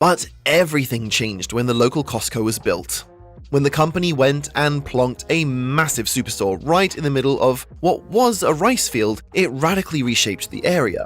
But everything changed when the local Costco was built. When the company went and plonked a massive superstore right in the middle of what was a rice field, it radically reshaped the area.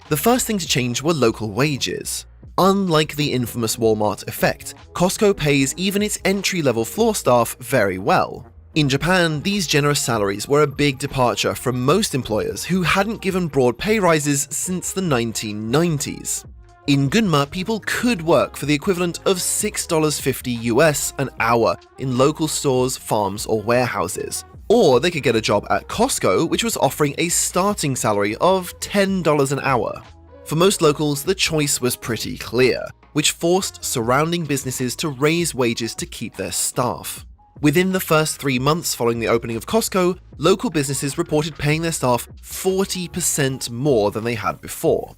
The first thing to change were local wages. Unlike the infamous Walmart effect, Costco pays even its entry-level floor staff very well. In Japan, these generous salaries were a big departure from most employers who hadn't given broad pay rises since the 1990s. In Gunma, people could work for the equivalent of $6.50 US an hour in local stores, farms, or warehouses. Or they could get a job at Costco, which was offering a starting salary of $10 an hour. For most locals, the choice was pretty clear, which forced surrounding businesses to raise wages to keep their staff. Within the first 3 months following the opening of Costco, local businesses reported paying their staff 40% more than they had before.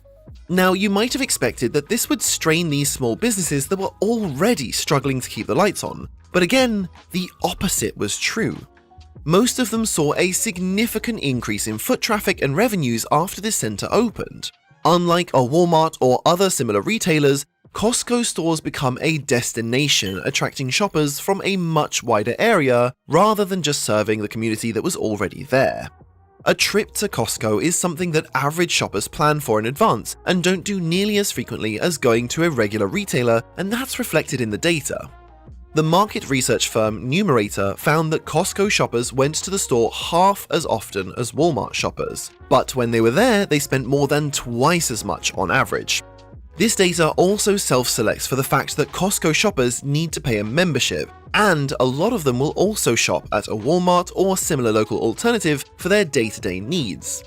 Now, you might have expected that this would strain these small businesses that were already struggling to keep the lights on, but again, the opposite was true. Most of them saw a significant increase in foot traffic and revenues after this center opened. Unlike a Walmart or other similar retailers, Costco stores become a destination, attracting shoppers from a much wider area rather than just serving the community that was already there. A trip to Costco is something that average shoppers plan for in advance and don't do nearly as frequently as going to a regular retailer, and that's reflected in the data. The market research firm Numerator found that Costco shoppers went to the store half as often as Walmart shoppers, but when they were there, they spent more than twice as much on average. This data also self-selects for the fact that Costco shoppers need to pay a membership, and a lot of them will also shop at a Walmart or similar local alternative for their day-to-day needs.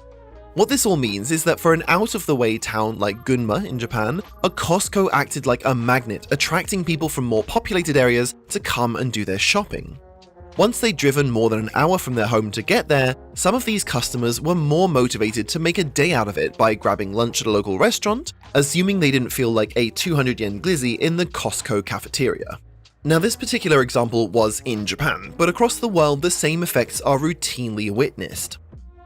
What this all means is that for an out-of-the-way town like Gunma in Japan, a Costco acted like a magnet, attracting people from more populated areas to come and do their shopping. Once they'd driven more than an hour from their home to get there, some of these customers were more motivated to make a day out of it by grabbing lunch at a local restaurant, assuming they didn't feel like a 200 yen glizzy in the Costco cafeteria. Now, this particular example was in Japan, but across the world the same effects are routinely witnessed.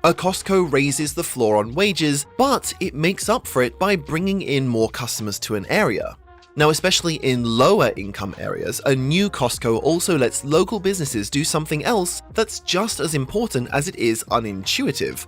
A Costco raises the floor on wages, but it makes up for it by bringing in more customers to an area. Now, especially in lower income areas, a new Costco also lets local businesses do something else that's just as important as it is unintuitive: